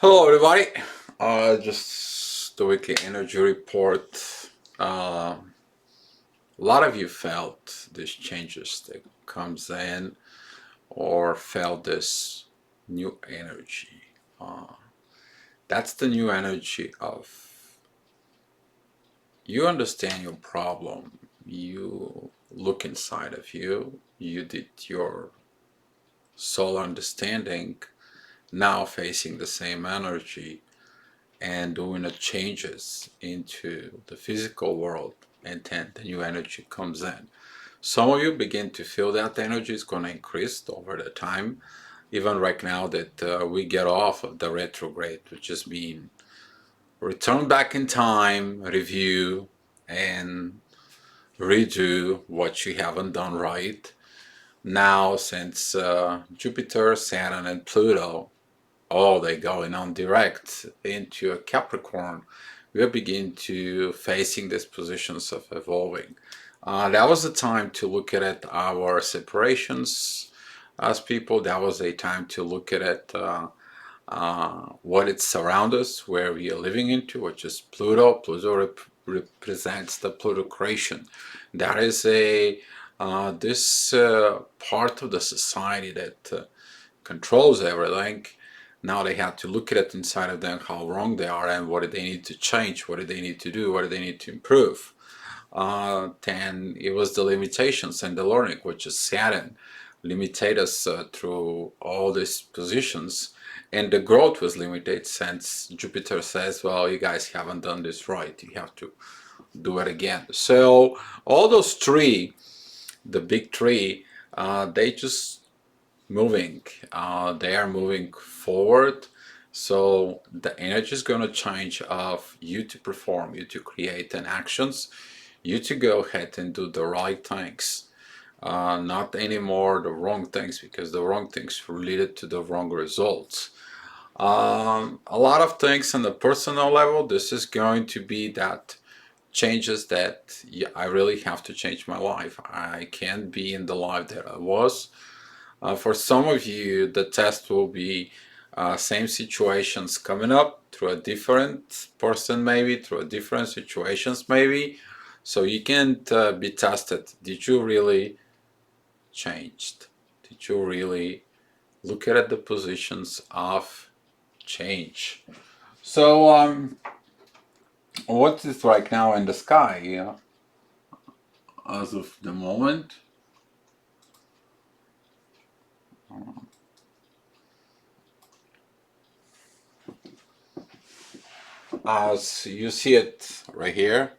Hello, everybody. Just the weekly energy report. A lot of you felt these changes that comes in, or felt this new energy. Uh, that's the new energy of you understand your problem. You look inside of you. You did your soul understanding. Now facing the same energy and doing the changes into the physical world, and then the new energy comes in. Some of you begin to feel that energy is going to increase over the time, even right now that we get off of the retrograde, which is being return back in time, review, and redo what you haven't done right. Now, since Jupiter, Saturn, and Pluto, they're going on direct into a Capricorn, we'll begin to facing these positions of evolving. That was the time to look at it, our separations as people. That was a time to look at it, what it surrounds us, where we are living into, which is Pluto. Pluto represents the plutocration. That is a this part of the society that controls everything. Now they have to look at it inside of them, how wrong they are, and what do they need to change, what do they need to do, what do they need to improve. Then it was the limitations and the learning, which is Saturn, limited us through all these positions, and the growth was limited since Jupiter says, well, you guys haven't done this right, you have to do it again. So all those three, the big three, they just moving. They are moving forward. So the energy is going to change of you to perform, you to create an actions, you to go ahead and do the right things. Not anymore the wrong things, because the wrong things related to the wrong results. A lot of things on the personal level, this is going to be that changes that I really have to change my life. I can't be in the life that I was. For some of you, the test will be same situations coming up through a different person, maybe through a different situations, maybe. So you can't be tested. Did you really changed? Did you really look at the positions of change? So what is right now in the sky? As of the moment. As you see it right here,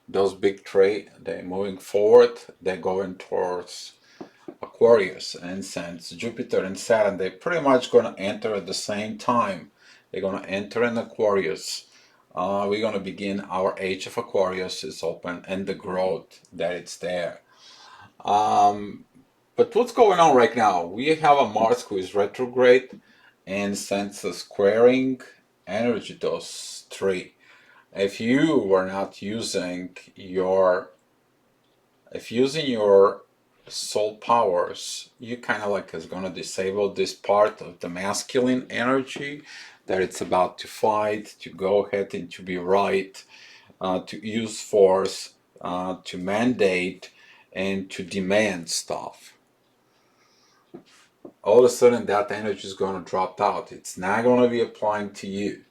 those big three, they're moving forward, they're going towards Aquarius, and since Jupiter and Saturn, they're pretty much going to enter at the same time. They're going to enter in Aquarius. We're going to begin our age of Aquarius is open, and the growth that it's there. But what's going on right now? We have a Mars who is retrograde, and since the squaring energy, those three. If you were not using your, if using your soul powers, you kind of like is going to disable this part of the masculine energy that it's about to fight, to go ahead and to be right, to use force, to mandate, and to demand stuff. All of a sudden that energy is going to drop out. It's not going to be applying to you.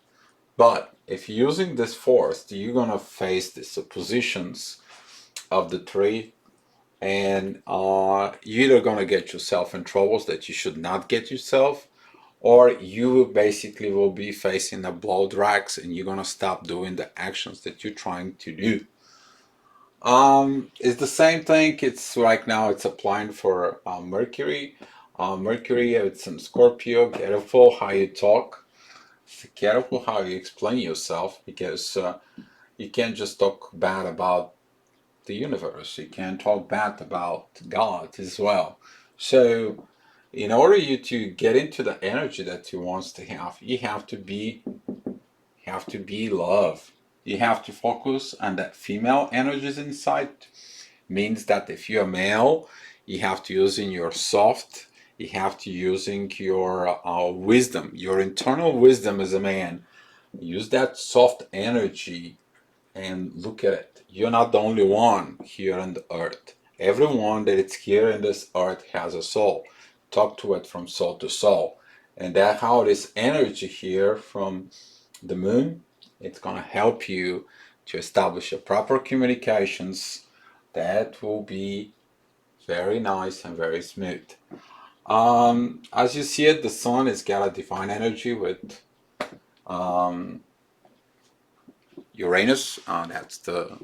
But if you're using this force, you're going to face these oppositions of the three, and you're either going to get yourself in troubles that you should not get yourself, or you basically will be facing the blow drags, and you're going to stop doing the actions that you're trying to do. It's the same thing. It's right now it's applying for Mercury. Mercury, it's in Scorpio. Careful how you talk. Careful how you explain yourself, because you can't just talk bad about the universe. You can't talk bad about God as well. So, in order you to get into the energy that you want to have, you have to be love. You have to focus on that female energies inside. Means that if you're a male, you have to use in your soft. You have to using your wisdom, your internal wisdom as a man. Use that soft energy and look at it. You're not the only one here on the earth. Everyone that is here in this earth has a soul. Talk to it from soul to soul. And that's how this energy here from the moon, it's going to help you to establish a proper communications that will be very nice and very smooth. As you see it, the sun has got a divine energy with Uranus. That's the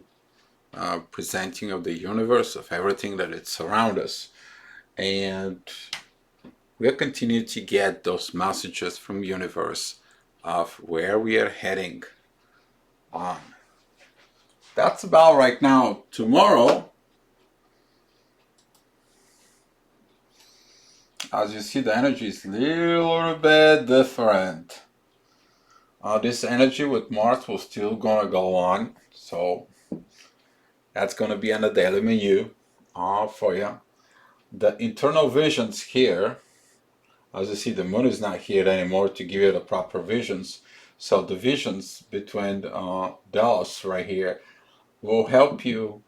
presenting of the universe, of everything that it surrounds us. And we'll continue to get those messages from universe of where we are heading on. That's about right now. Tomorrow, as you see, the energy is a little bit different. This energy with Mars will still gonna go on, so that's gonna be on the daily menu for you. The internal visions here, as you see, the moon is not here anymore to give you the proper visions. So the visions between those right here will help you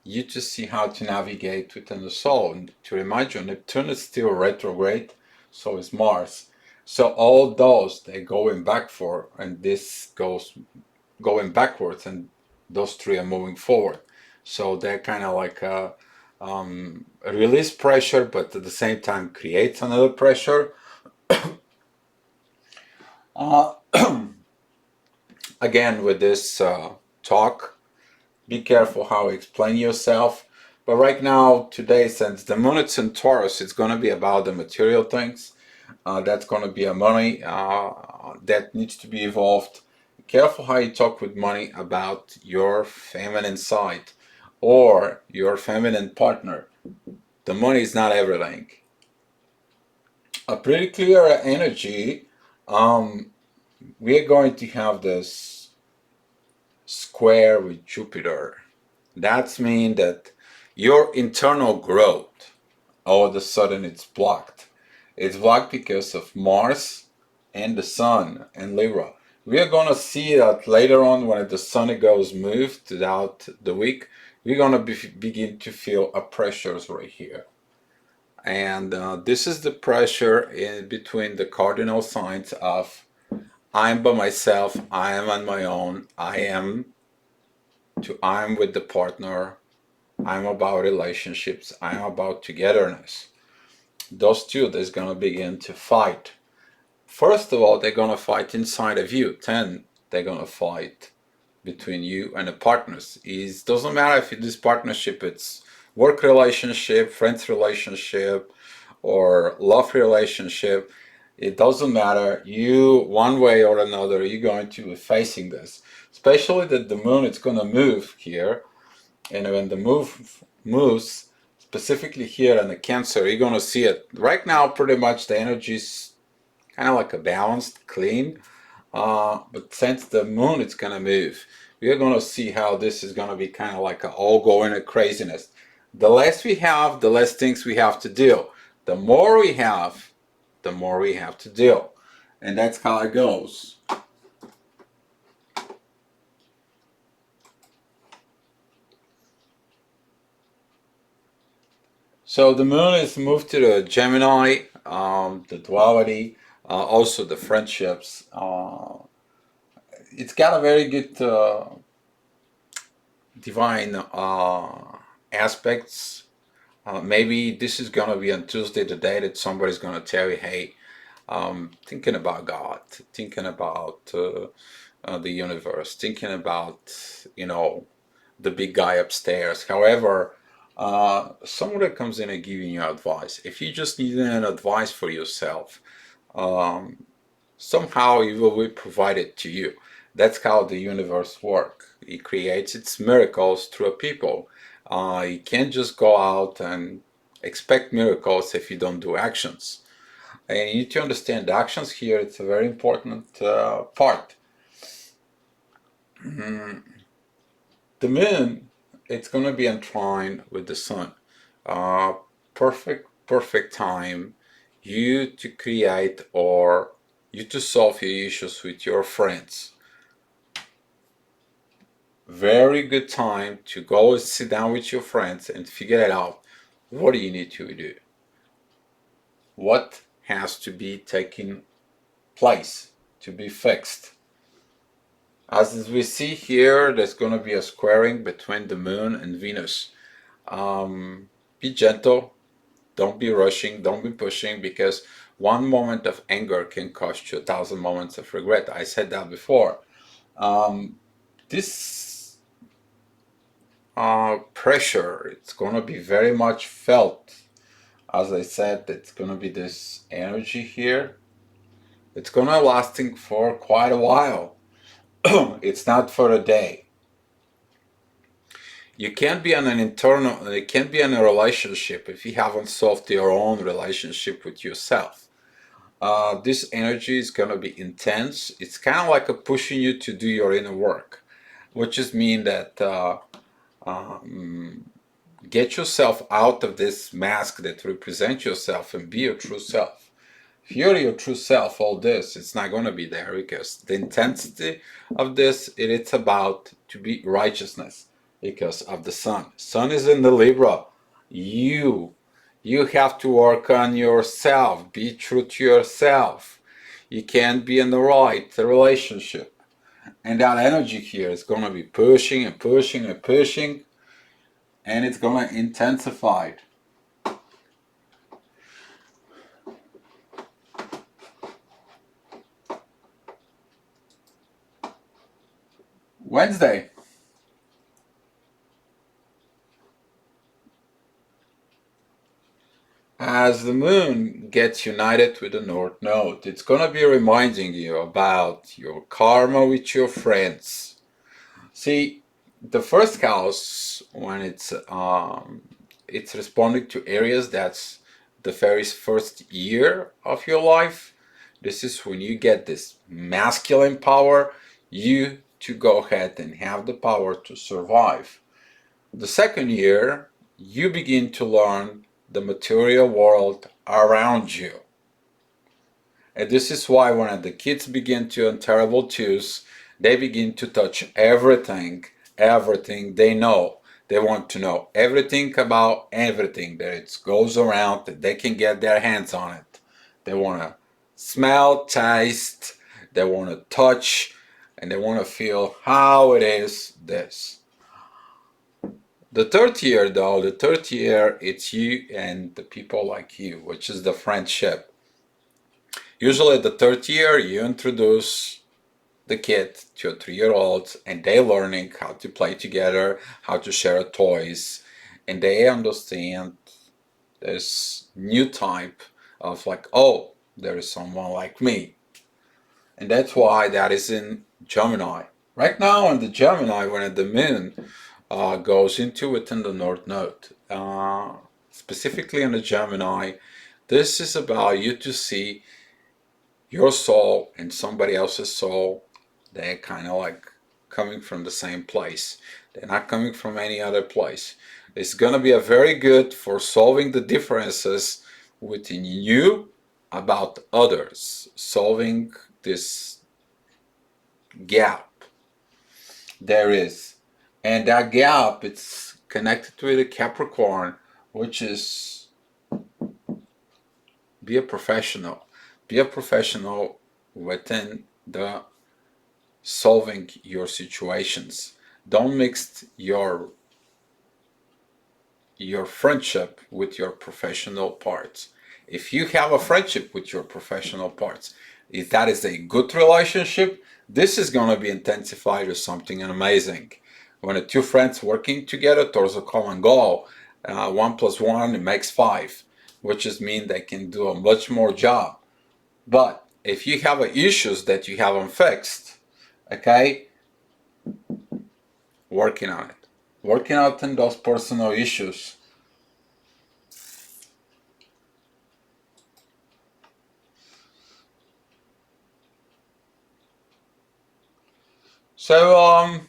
to see how to navigate within the soul. And to remind you, Neptune is still retrograde, so is Mars. So all those they're going back for, and this goes going backwards, and those three are moving forward. So they're kind of like release pressure, but at the same time creates another pressure. Again, with this talk, be careful how you explain yourself. But right now, today, since the moon is in Taurus, it's going to be about the material things. That's going to be a money that needs to be evolved. Careful how you talk with money about your feminine side or your feminine partner. The money is not everything. A pretty clear energy. We are going to have this square with Jupiter. That's mean that your internal growth, all of a sudden it's blocked. It's blocked because of Mars and the Sun and Libra. We are going to see that later on when the Sun goes moved throughout the week. We're going to begin to feel a pressures right here. And this is the pressure in between the cardinal signs of I'm by myself, I am on my own, I'm with the partner, I'm about relationships, I'm about togetherness. Those two, they're going to begin to fight. First of all, they're going to fight inside of you. Then they're going to fight between you and the partners. It doesn't matter if this partnership it's work relationship, friends relationship, or love relationship. It doesn't matter. You, one way or another, you're going to be facing this. Especially that the moon is going to move here. And when the moves, specifically here in the Cancer, you're going to see it. Right now, pretty much the energy is kind of like a balanced, clean. But since the moon is going to move, we're going to see how this is going to be kind of like all going to craziness. The less we have, the less things we have to deal. The more we have, the more we have to deal. And that's how it goes. So the moon is moved to the Gemini, the duality, also the friendships. It's got a very good divine aspects. Maybe this is going to be on Tuesday, the day that somebody's going to tell you, hey, thinking about God, thinking about the universe, thinking about, the big guy upstairs. However, someone that comes in and giving you advice, if you just need an advice for yourself, somehow it will be provided to you. That's how the universe works. It creates its miracles through people. You can't just go out and expect miracles if you don't do actions. And you need to understand the actions here. It's a very important part. The moon, it's going to be entwined with the sun. Perfect time you to create or you to solve your issues with your friends. Very good time to go and sit down with your friends and figure it out. What do you need to do? What has to be taking place to be fixed? As we see here, there's going to be a squaring between the moon and Venus. Be gentle. Don't be rushing. Don't be pushing, because one moment of anger can cost you 1,000 moments of regret. I said that before. This pressure, it's going to be very much felt. As I said, it's going to be this energy here. It's going to lasting for quite a while. It's not for a day. You can't be in an internal, you can't be in a relationship if you haven't solved your own relationship with yourself. This energy is going to be intense. It's kind of like a pushing you to do your inner work, which just means that get yourself out of this mask that represents yourself and be your true self. If you're your true self, all this, it's not going to be there, because the intensity of this, it's about to be righteousness because of the sun. Sun is in the Libra. You have to work on yourself. Be true to yourself. You can't be in the right relationship. And that energy here is going to be pushing and pushing and pushing, and it's going to intensify. Wednesday. As the moon gets united with the North Node, it's going to be reminding you about your karma with your friends. See, the first house, when it's responding to Aries, that's the very first year of your life. This is when you get this masculine power, you to go ahead and have the power to survive. The second year, you begin to learn the material world around you. And this is why when the kids begin to earn terrible twos, they begin to touch everything they know. They want to know everything about everything that it goes around, that they can get their hands on it. They want to smell, taste, they want to touch, and they want to feel how it is this. The third year, though, it's you and the people like you, which is the friendship. Usually the third year, you introduce the kid to a 3-year-old, and they learning how to play together, how to share toys, and they understand this new type of like, oh, there is someone like me. And that's why that is in Gemini. Right now in the Gemini, when the moon goes into within the North Node, specifically in the Gemini, this is about you to see your soul and somebody else's soul. They're kind of like coming from the same place. They're not coming from any other place. It's going to be a very good for solving the differences within you about others, solving this gap there is. And that gap, it's connected with a Capricorn, which is be a professional. Be a professional within the solving your situations. Don't mix your friendship with your professional parts. If you have a friendship with your professional parts, if that is a good relationship, this is going to be intensified or something amazing. When the two friends working together towards a common goal, 1 + 1 it makes 5, which is mean they can do a much more job. But if you have issues that you haven't fixed, okay, working on it, working out in those personal issues. So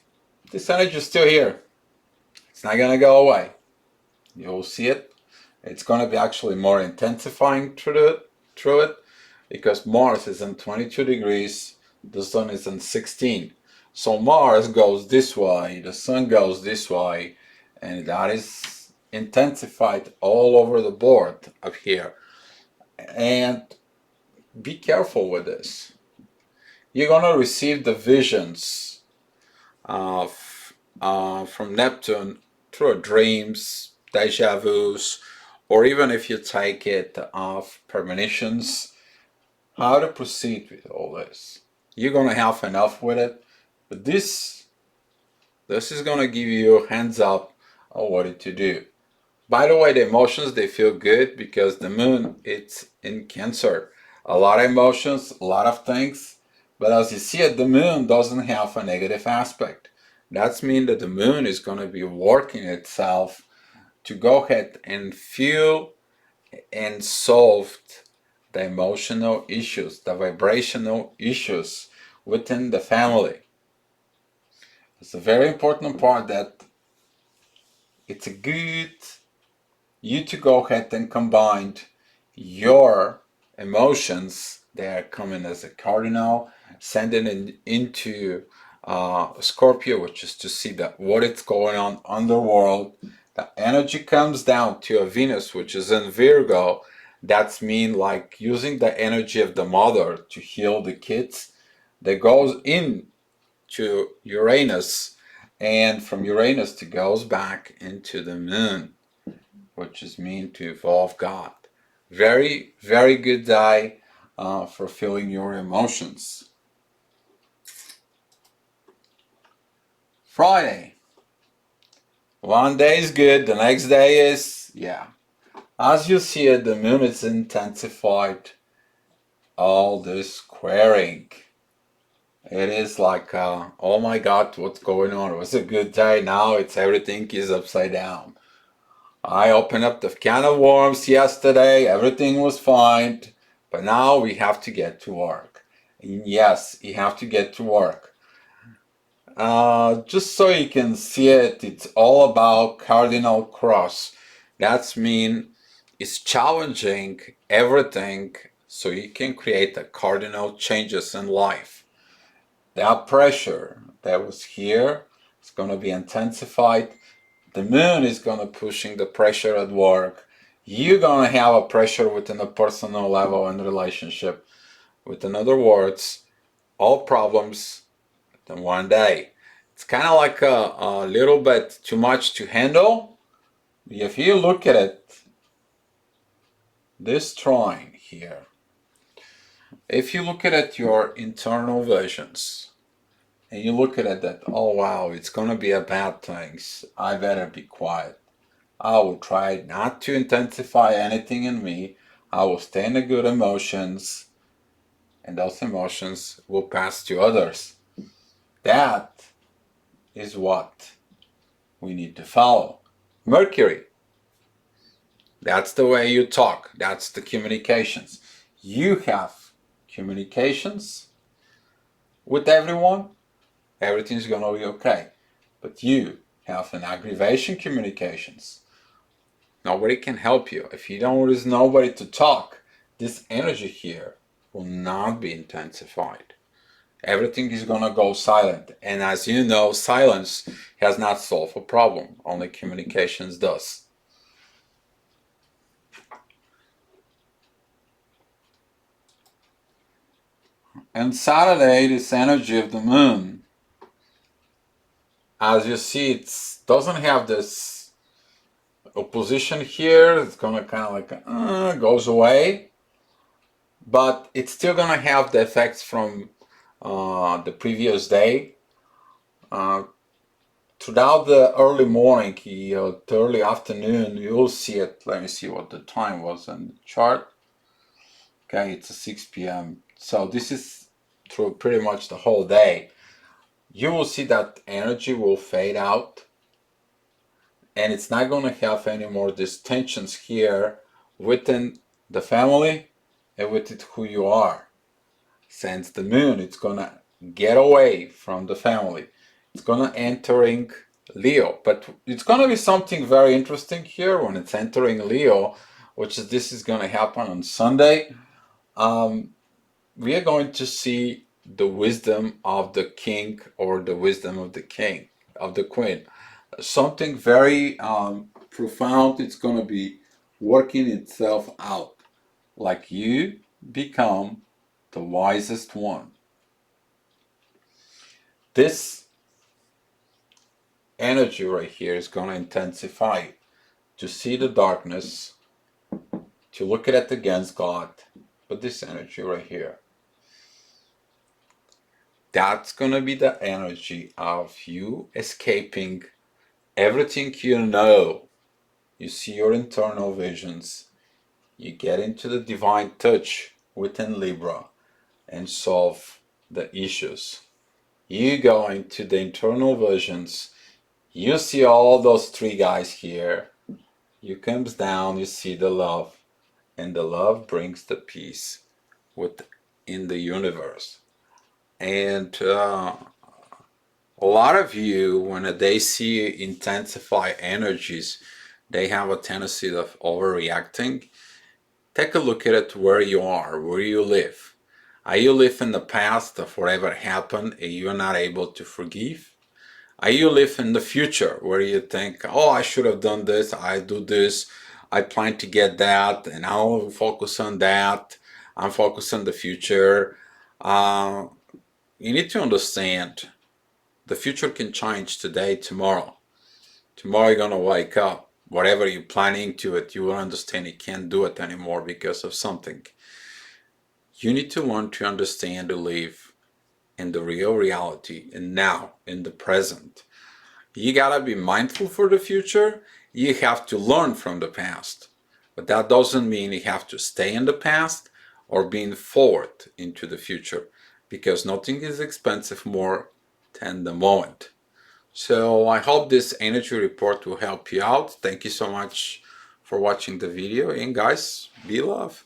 this energy is still here. It's not gonna go away. You'll see it. It's gonna be actually more intensifying through it. through it, because Mars is in 22 degrees, the Sun is in 16. So Mars goes this way, the Sun goes this way, and that is intensified all over the board up here. And be careful with this. You're gonna receive the visions of from Neptune through dreams, deja vus, or even if you take it of premonitions, how to proceed with all this. You're gonna have enough with it, but this is gonna give you a hands up on what to do. By the way, the emotions, they feel good because the moon, it's in Cancer. A lot of emotions, a lot of things, but as you see it, the moon doesn't have a negative aspect. That means that the moon is going to be working itself to go ahead and feel and solve the emotional issues, the vibrational issues within the family. It's a very important part that it's a good you to go ahead and combine your emotions that are coming as a cardinal, sending it into Scorpio, which is to see that what is going on underworld. The energy comes down to a Venus, which is in Virgo. That's mean like using the energy of the mother to heal the kids. That goes in to Uranus, and from Uranus it goes back into the moon, which is mean to evolve God. Very, very good day for feeling your emotions. Friday. One day is good, the next day is, yeah. As you see it, the moon is intensified all this squaring. It is like, oh my God, what's going on? It was a good day, now it's everything is upside down. I opened up the can of worms yesterday, everything was fine, but now we have to get to work. And yes, you have to get to work. Just so you can see it, it's all about cardinal cross. That's mean it's challenging everything so you can create the cardinal changes in life. That pressure that was here is going to be intensified. The moon is going to pushing the pressure at work. You're going to have a pressure within a personal level and relationship. With other words, all problems in one day. It's kind of like a little bit too much to handle. If you look at it, this trine here, if you look at it, your internal visions, and you look at it that, oh wow, it's going to be a bad thing, I better be quiet. I will try not to intensify anything in me. I will stay in the good emotions, and those emotions will pass to others. That is what we need to follow. Mercury. That's the way you talk. That's the communications. You have communications with everyone. Everything's going to be okay. But you have an aggravation communications. Nobody can help you. If you don't there's nobody to talk, this energy here will not be intensified. Everything is gonna go silent. And as you know, silence has not solved a problem. Only communications does. And Saturday, this energy of the moon, as you see, it doesn't have this opposition here. It's gonna kind of like goes away, but it's still gonna have the effects from the previous day. Throughout the early morning, the early afternoon, you'll see it. Let me see what the time was on the chart. Okay, it's 6 p.m. So this is through pretty much the whole day. You will see that energy will fade out, and it's not going to have any more these tensions here within the family and within who you are. Since the moon, it's going to get away from the family. It's going to entering Leo, but it's going to be something very interesting here when it's entering Leo, which is this is going to happen on Sunday. We are going to see the wisdom of the king or the wisdom of the king, of the queen. Something very profound. It's going to be working itself out. Like you become the wisest one. This energy right here is going to intensify to see the darkness, to look at it against God. But this energy right here, that's going to be the energy of you escaping everything you know. You see your internal visions. You get into the divine touch within Libra and solve the issues. You go into the internal visions. You see all those three guys here. You comes down, you see the love, and the love brings the peace within the universe. And a lot of you, when they see intensify energies, they have a tendency of overreacting. Take a look at it where you are, where you live. Are you live in the past of whatever happened and you're not able to forgive? Are you live in the future where you think, oh, I should have done this, I do this, I plan to get that, and I'll focus on that, I'm focused on the future. You need to understand the future can change today, tomorrow. Tomorrow you're gonna wake up. Whatever you're planning to it, you will understand you can't do it anymore because of something. You need to learn to understand to live in the real reality and now, in the present. You gotta be mindful for the future. You have to learn from the past. But that doesn't mean you have to stay in the past or being forward into the future, because nothing is expensive more than the moment. So I hope this energy report will help you out. Thank you so much for watching the video, and guys, be love.